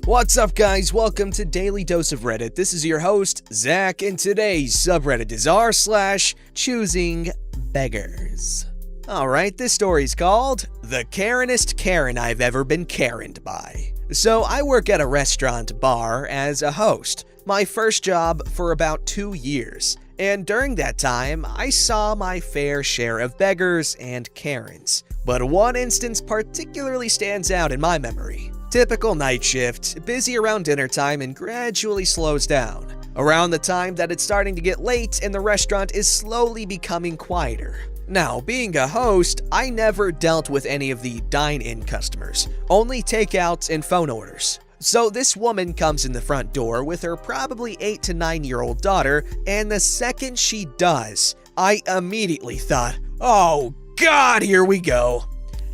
What's up, guys? Welcome to Daily Dose of Reddit. This is your host, Zach, and today's subreddit is r/ChoosingBeggars. Alright, this story's called The Karenest Karen I've Ever Been Karened By. So, I work at a restaurant bar as a host, my first job for about 2 years. And during that time, I saw my fair share of beggars and Karens. But one instance particularly stands out in my memory. Typical night shift, busy around dinner time and gradually slows down. Around the time that it's starting to get late and the restaurant is slowly becoming quieter. Now, being a host, I never dealt with any of the dine-in customers, only takeouts and phone orders. So this woman comes in the front door with her probably 8 to 9-year-old daughter, and the second she does, I immediately thought, oh God, here we go.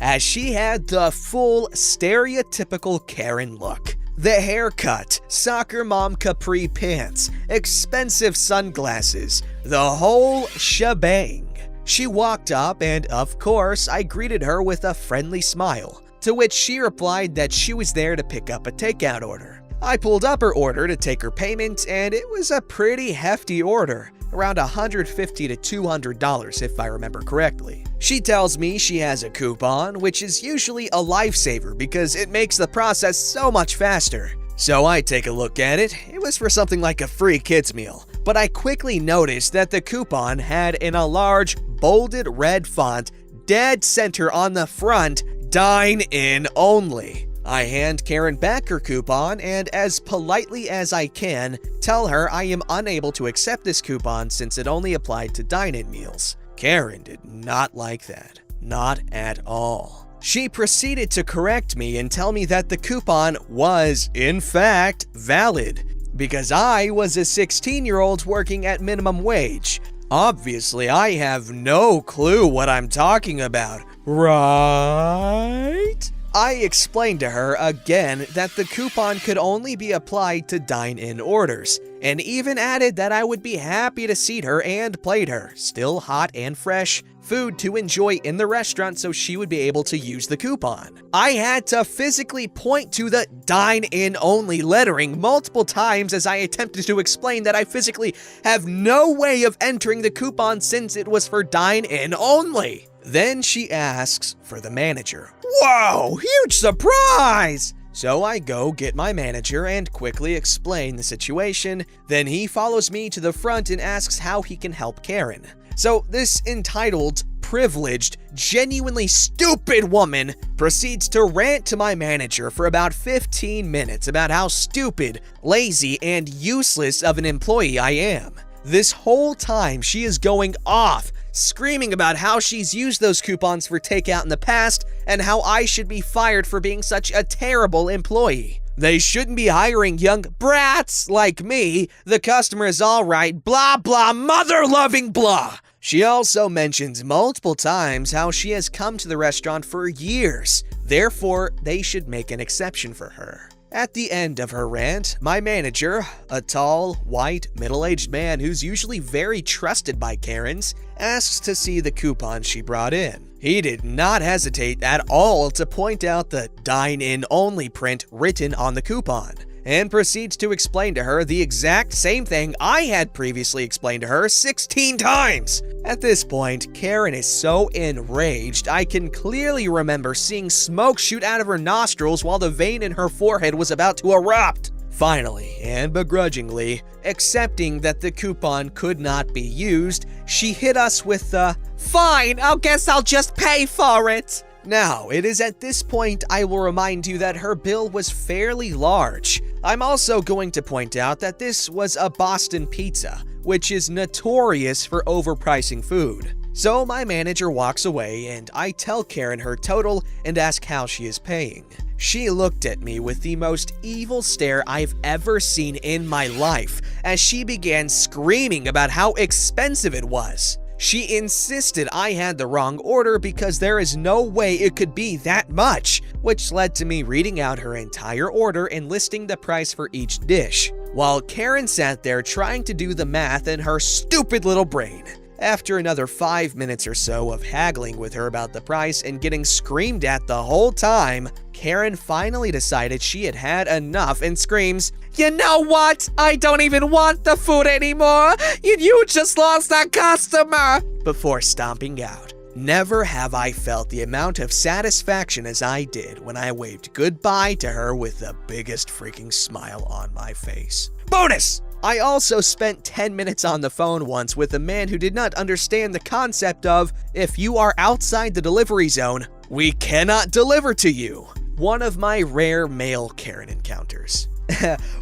As she had the full stereotypical Karen look. The haircut, soccer mom capri pants, expensive sunglasses, the whole shebang. She walked up and, of course, I greeted her with a friendly smile, to which she replied that she was there to pick up a takeout order. I pulled up her order to take her payment, and it was a pretty hefty order, around $150 to $200 if I remember correctly. She tells me she has a coupon, which is usually a lifesaver because it makes the process so much faster. So I take a look at it. It was for something like a free kids meal, but I quickly noticed that the coupon had in a large, bolded red font, dead center on the front, "Dine in only." I hand Karen back her coupon and, as politely as I can, tell her I am unable to accept this coupon since it only applied to dine-in meals. Karen did not like that. Not at all. She proceeded to correct me and tell me that the coupon was, in fact, valid, because I was a 16-year-old working at minimum wage. Obviously, I have no clue what I'm talking about, right? I explained to her again that the coupon could only be applied to dine-in orders, and even added that I would be happy to seat her and plate her, still hot and fresh, food to enjoy in the restaurant so she would be able to use the coupon. I had to physically point to the dine-in only lettering multiple times as I attempted to explain that I physically have no way of entering the coupon since it was for dine-in only. Then she asks for the manager. Whoa, huge surprise! So I go get my manager and quickly explain the situation. Then he follows me to the front and asks how he can help Karen. So this entitled, privileged, genuinely stupid woman proceeds to rant to my manager for about 15 minutes about how stupid, lazy, and useless of an employee I am. This whole time she is going off, screaming about how she's used those coupons for takeout in the past and how I should be fired for being such a terrible employee. They shouldn't be hiring young brats like me. The customer is all right, blah blah, mother-loving blah. She also mentions multiple times how she has come to the restaurant for years. Therefore, they should make an exception for her. At the end of her rant, my manager, a tall, white, middle-aged man who's usually very trusted by Karens, asks to see the coupon she brought in. He did not hesitate at all to point out the dine-in only print written on the coupon, and proceeds to explain to her the exact same thing I had previously explained to her 16 times. At this point, Karen is so enraged, I can clearly remember seeing smoke shoot out of her nostrils while the vein in her forehead was about to erupt. Finally, and begrudgingly, accepting that the coupon could not be used, she hit us with the, "Fine, I guess I'll just pay for it." Now, it is at this point I will remind you that her bill was fairly large. I'm also going to point out that this was a Boston pizza, which is notorious for overpricing food. So my manager walks away and I tell Karen her total and ask how she is paying. She looked at me with the most evil stare I've ever seen in my life as she began screaming about how expensive it was. She insisted I had the wrong order because there is no way it could be that much, which led to me reading out her entire order and listing the price for each dish, while Karen sat there trying to do the math in her stupid little brain. After another 5 minutes or so of haggling with her about the price and getting screamed at the whole time, Karen finally decided she had had enough and screams, "You know what? I don't even want the food anymore! You just lost a customer!" before stomping out. Never have I felt the amount of satisfaction as I did when I waved goodbye to her with the biggest freaking smile on my face. Bonus! I also spent 10 minutes on the phone once with a man who did not understand the concept of, if you are outside the delivery zone, we cannot deliver to you. One of my rare male Karen encounters.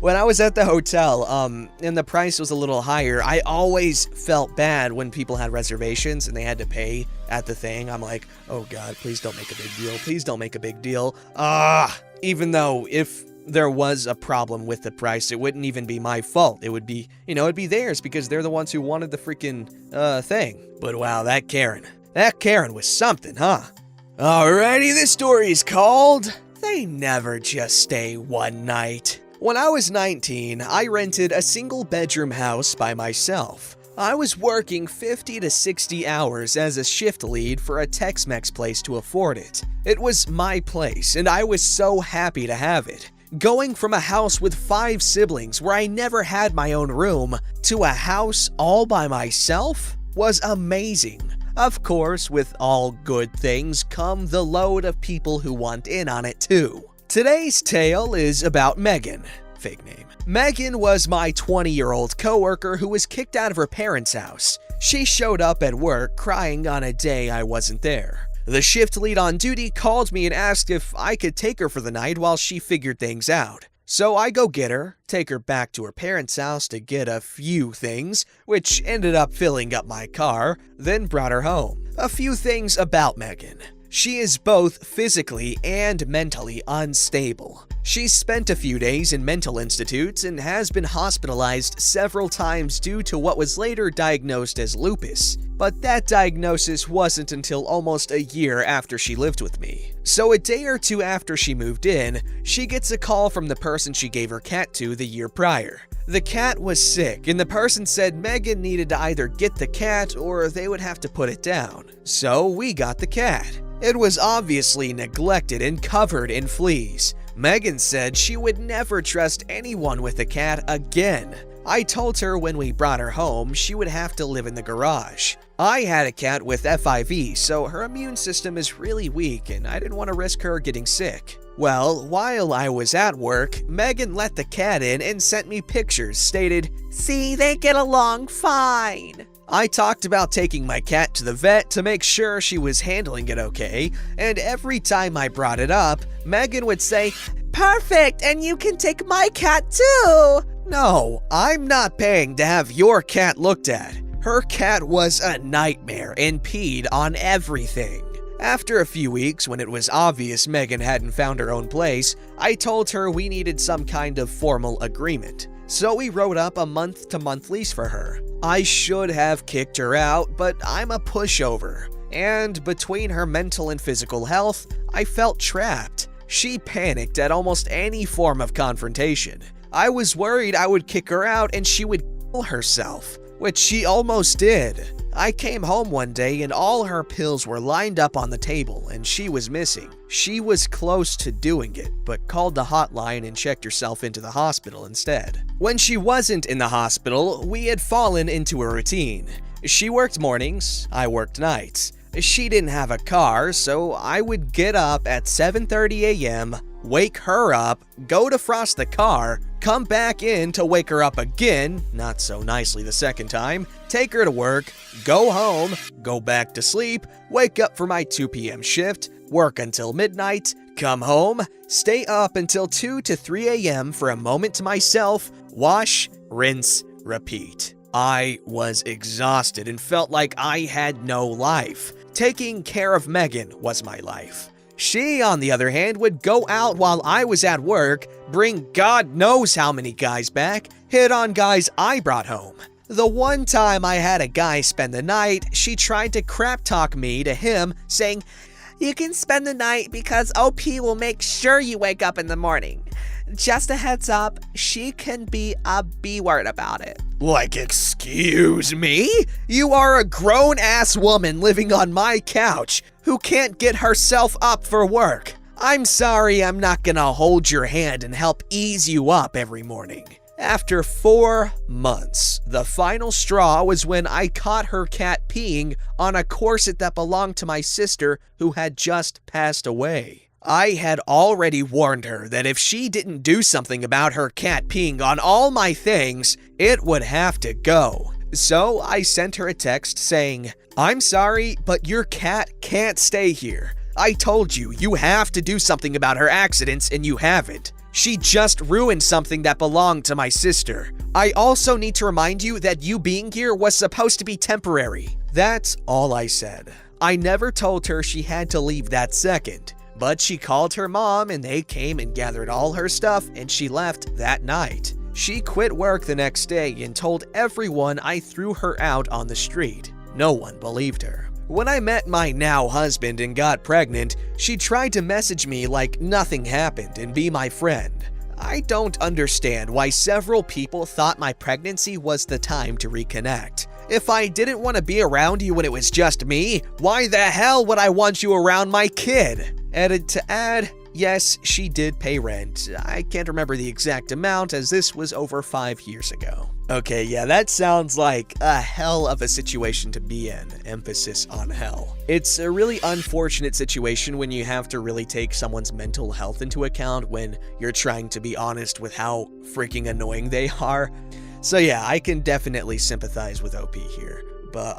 When I was at the hotel, and the price was a little higher, I always felt bad when people had reservations and they had to pay at the thing. I'm like, oh God, please don't make a big deal. Please don't make a big deal. Even though if there was a problem with the price, it wouldn't even be my fault. It would be, it'd be theirs because they're the ones who wanted the freaking, thing. But wow, that Karen was something, huh? Alrighty, this story is called, They Never Just Stay One Night. When I was 19, I rented a single-bedroom house by myself. I was working 50 to 60 hours as a shift lead for a Tex-Mex place to afford it. It was my place, and I was so happy to have it. Going from a house with 5 siblings where I never had my own room to a house all by myself was amazing. Of course, with all good things come the load of people who want in on it too. Today's tale is about Megan. Fake name. Megan was my 20-year-old coworker who was kicked out of her parents' house. She showed up at work crying on a day I wasn't there. The shift lead on duty called me and asked if I could take her for the night while she figured things out. So I go get her, take her back to her parents' house to get a few things, which ended up filling up my car, then brought her home. A few things about Megan. She is both physically and mentally unstable. She's spent a few days in mental institutes and has been hospitalized several times due to what was later diagnosed as lupus. But that diagnosis wasn't until almost a year after she lived with me. So a day or two after she moved in, she gets a call from the person she gave her cat to the year prior. The cat was sick, and the person said Megan needed to either get the cat or they would have to put it down. So we got the cat. It was obviously neglected and covered in fleas. Megan said she would never trust anyone with a cat again. I told her when we brought her home, she would have to live in the garage. I had a cat with FIV, so her immune system is really weak and I didn't want to risk her getting sick. Well, while I was at work, Megan let the cat in and sent me pictures stated, "See, they get along fine." I talked about taking my cat to the vet to make sure she was handling it okay, and every time I brought it up, Megan would say, "Perfect, and you can take my cat too." No, I'm not paying to have your cat looked at. Her cat was a nightmare and peed on everything. After a few weeks, when it was obvious Megan hadn't found her own place, I told her we needed some kind of formal agreement. So we wrote up a month-to-month lease for her. I should have kicked her out, but I'm a pushover. And between her mental and physical health, I felt trapped. She panicked at almost any form of confrontation. I was worried I would kick her out and she would kill herself, which she almost did. I came home one day and all her pills were lined up on the table and she was missing. She was close to doing it, but called the hotline and checked herself into the hospital instead. When she wasn't in the hospital, we had fallen into a routine. She worked mornings, I worked nights. She didn't have a car, so I would get up at 7:30 a.m., wake her up, go defrost the car, come back in to wake her up again, not so nicely the second time, take her to work, go home, go back to sleep, wake up for my 2 p.m. shift, work until midnight, come home, stay up until 2 to 3 a.m. for a moment to myself, wash, rinse, repeat. I was exhausted and felt like I had no life. Taking care of Megan was my life. She, on the other hand, would go out while I was at work, bring God knows how many guys back, hit on guys I brought home. The one time I had a guy spend the night, she tried to crap talk me to him, saying, "You can spend the night because OP will make sure you wake up in the morning. just a heads up, she can be a B-word about it. Like, excuse me? You are a grown-ass woman living on my couch who can't get herself up for work. I'm sorry I'm not gonna hold your hand and help ease you up every morning. After 4 months, the final straw was when I caught her cat peeing on a corset that belonged to my sister who had just passed away. I had already warned her that if she didn't do something about her cat peeing on all my things, it would have to go. So I sent her a text saying, "I'm sorry, but your cat can't stay here. I told you, you have to do something about her accidents and you haven't. She just ruined something that belonged to my sister. I also need to remind you that you being here was supposed to be temporary." That's all I said. I never told her she had to leave that second, but she called her mom and they came and gathered all her stuff and she left that night. She quit work the next day and told everyone I threw her out on the street. No one believed her. When I met my now husband and got pregnant, she tried to message me like nothing happened and be my friend. I don't understand why several people thought my pregnancy was the time to reconnect. If I didn't want to be around you when it was just me, why the hell would I want you around my kid? Added to add, yes, she did pay rent. I can't remember the exact amount as this was over 5 years ago. Okay, yeah, that sounds like a hell of a situation to be in. Emphasis on hell. It's a really unfortunate situation when you have to really take someone's mental health into account when you're trying to be honest with how freaking annoying they are. So yeah, I can definitely sympathize with OP here. But,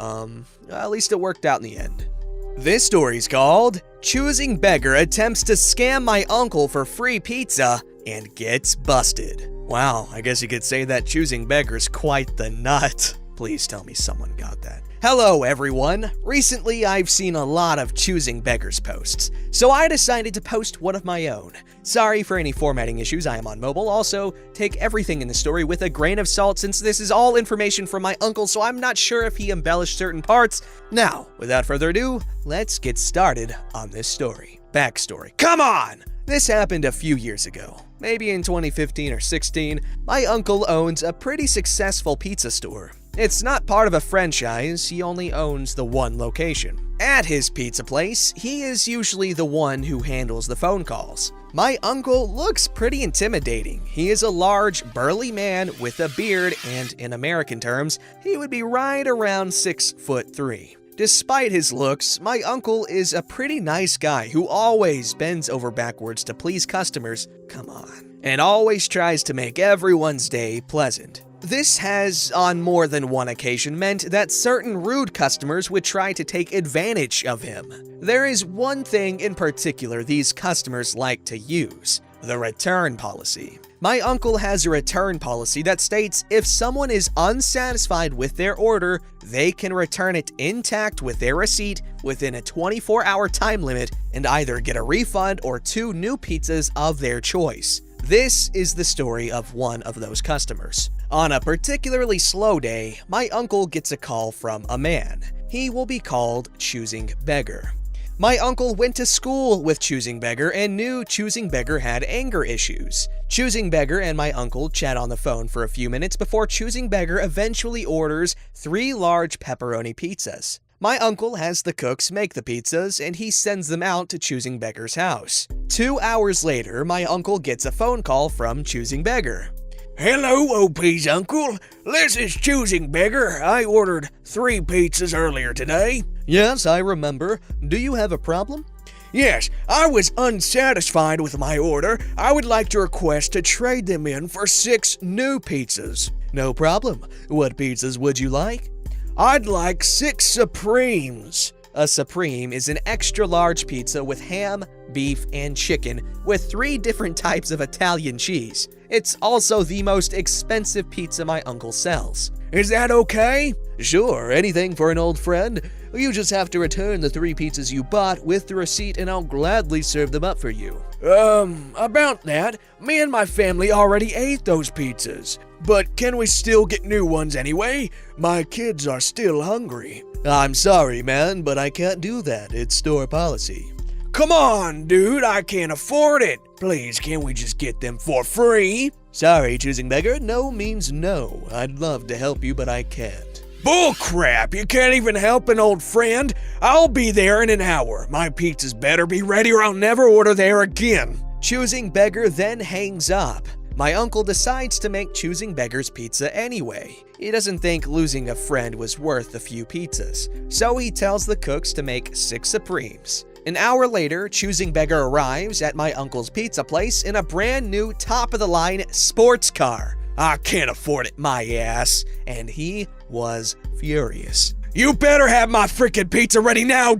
at least it worked out in the end. This story's called Choosing Beggar Attempts to Scam My Uncle for Free Pizza and Gets Busted. Wow, I guess you could say that Choosing Beggar's quite the nut. Please tell me someone got that. Hello everyone! Recently I've seen a lot of Choosing Beggars posts, so I decided to post one of my own. Sorry for any formatting issues, I am on mobile. Also, take everything in the story with a grain of salt since this is all information from my uncle, so I'm not sure if he embellished certain parts. Now, without further ado, let's get started on this story. Backstory. Come on! This happened a few years ago. Maybe in 2015 or 16, my uncle owns a pretty successful pizza store. It's not part of a franchise, he only owns the one location. At his pizza place, he is usually the one who handles the phone calls. My uncle looks pretty intimidating. He is a large, burly man with a beard, and in American terms, he would be right around 6'3". Despite his looks, my uncle is a pretty nice guy who always bends over backwards to please customers, come on, and always tries to make everyone's day pleasant. This has, on more than one occasion, meant that certain rude customers would try to take advantage of him. There is one thing in particular these customers like to use: the return policy. My uncle has a return policy that states if someone is unsatisfied with their order, they can return it intact with their receipt within a 24-hour time limit and either get a refund or 2 new pizzas of their choice. This is the story of one of those customers. On a particularly slow day, my uncle gets a call from a man. He will be called Choosing Beggar. My uncle went to school with Choosing Beggar and knew Choosing Beggar had anger issues. Choosing Beggar and my uncle chat on the phone for a few minutes before Choosing Beggar eventually orders 3 large pepperoni pizzas. My uncle has the cooks make the pizzas and he sends them out to Choosing Beggar's house. 2 hours later, my uncle gets a phone call from Choosing Beggar. "Hello, OP's uncle. This is Choosing Beggar. I ordered 3 pizzas earlier today." "Yes, I remember. Do you have a problem?" "Yes, I was unsatisfied with my order. I would like to request to trade them in for 6 new pizzas." "No problem. What pizzas would you like?" "I'd like 6 Supremes." A Supreme is an extra large pizza with ham, beef, and chicken with 3 different types of Italian cheese. It's also the most expensive pizza my uncle sells. "Is that okay?" "Sure, anything for an old friend. You just have to return the 3 pizzas you bought with the receipt and I'll gladly serve them up for you." About that, me and my family already ate those pizzas. But can we still get new ones anyway? My kids are still hungry." "I'm sorry, man, but I can't do that. It's store policy." "Come on, dude, I can't afford it." Please, can't we just get them for free? Sorry, Choosing Beggar, no means no. I'd love to help you, but I can't. Bullcrap! You can't even help an old friend? I'll be there in an hour. My pizzas better be ready or I'll never order there again. Choosing Beggar then hangs up. My uncle decides to make Choosing Beggar's pizza anyway. He doesn't think losing a friend was worth a few pizzas, so he tells the cooks to make 6 Supremes. An hour later, Choosing Beggar arrives at my uncle's pizza place in a brand new top-of-the-line sports car. I can't afford it, my ass. And he was furious. You better have my freaking pizza ready now,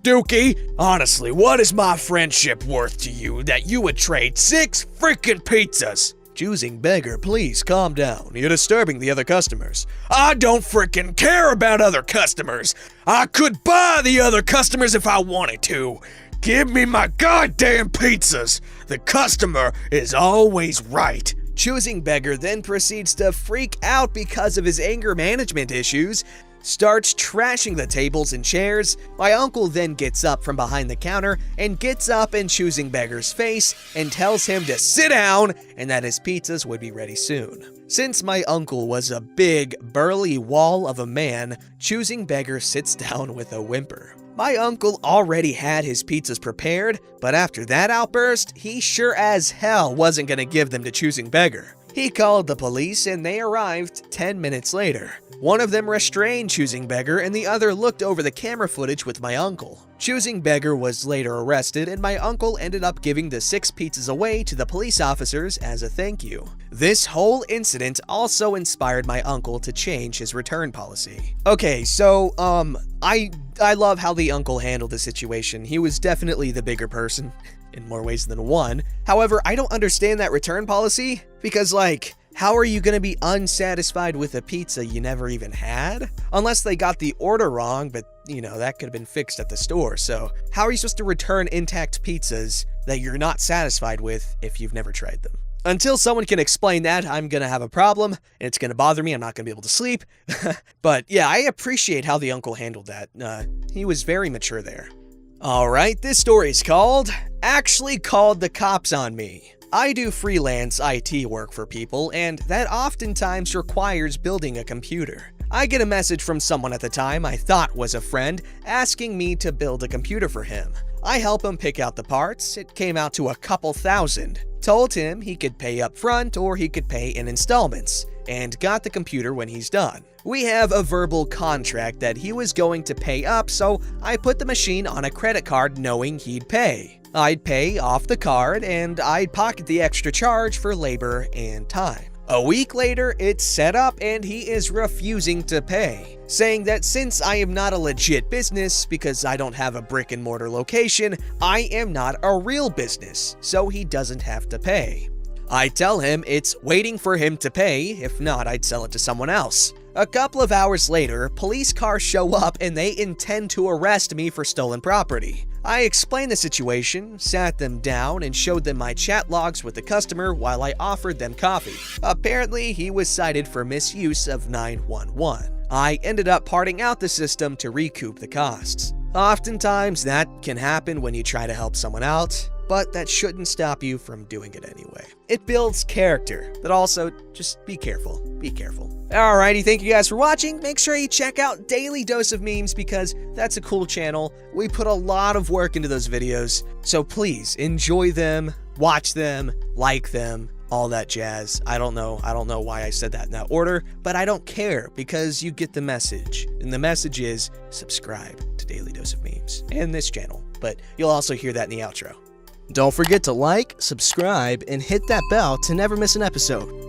Dookie. Honestly, what is my friendship worth to you that you would trade 6 freaking pizzas? Choosing Beggar, please calm down. You're disturbing the other customers. I don't freaking care about other customers. I could buy the other customers if I wanted to. Give me my goddamn pizzas. The customer is always right. Choosing Beggar then proceeds to freak out because of his anger management issues, starts trashing the tables and chairs. My uncle then gets up from behind the counter and gets up in Choosing Beggar's face and tells him to sit down and that his pizzas would be ready soon. Since my uncle was a big, burly wall of a man, Choosing Beggar sits down with a whimper. My uncle already had his pizzas prepared, but after that outburst, he sure as hell wasn't gonna give them to Choosing Beggar. He called the police and they arrived 10 minutes later. One of them restrained Choosing Beggar and the other looked over the camera footage with my uncle. Choosing Beggar was later arrested and my uncle ended up giving the 6 pizzas away to the police officers as a thank you. This whole incident also inspired my uncle to change his return policy. Okay, so, I love how the uncle handled the situation. He was definitely the bigger person, in more ways than one. However, I don't understand that return policy, because like, how are you gonna be unsatisfied with a pizza you never even had? Unless they got the order wrong, but you know, that could have been fixed at the store. So how are you supposed to return intact pizzas that you're not satisfied with if you've never tried them? Until someone can explain that, I'm gonna have a problem, and it's gonna bother me, I'm not gonna be able to sleep. But yeah, I appreciate how the uncle handled that. He was very mature there. Alright, this story is called, Actually Called the Cops on Me. I do freelance IT work for people, and that oftentimes requires building a computer. I get a message from someone at the time I thought was a friend asking me to build a computer for him. I help him pick out the parts. It came out to a couple thousand. Told him he could pay up front or he could pay in installments, and got the computer when he's done. We have a verbal contract that he was going to pay up, so I put the machine on a credit card knowing he'd pay. I'd pay off the card and I'd pocket the extra charge for labor and time. A week later, it's set up and he is refusing to pay, saying that since I am not a legit business because I don't have a brick and mortar location, I am not a real business, so he doesn't have to pay. I tell him it's waiting for him to pay, if not I'd sell it to someone else. A couple of hours later, police cars show up and they intend to arrest me for stolen property. I explained the situation, sat them down, and showed them my chat logs with the customer while I offered them coffee. Apparently, he was cited for misuse of 911. I ended up parting out the system to recoup the costs. Oftentimes, that can happen when you try to help someone out, but that shouldn't stop you from doing it anyway. It builds character, but also just be careful. Be careful. Alrighty, thank you guys for watching. Make sure you check out Daily Dose of Memes because that's a cool channel. We put a lot of work into those videos, so please enjoy them, watch them, like them, all that jazz. I don't know why I said that in that order, but I don't care because you get the message. And the message is subscribe to Daily Dose of Memes and this channel, but you'll also hear that in the outro. Don't forget to like, subscribe, and hit that bell to never miss an episode.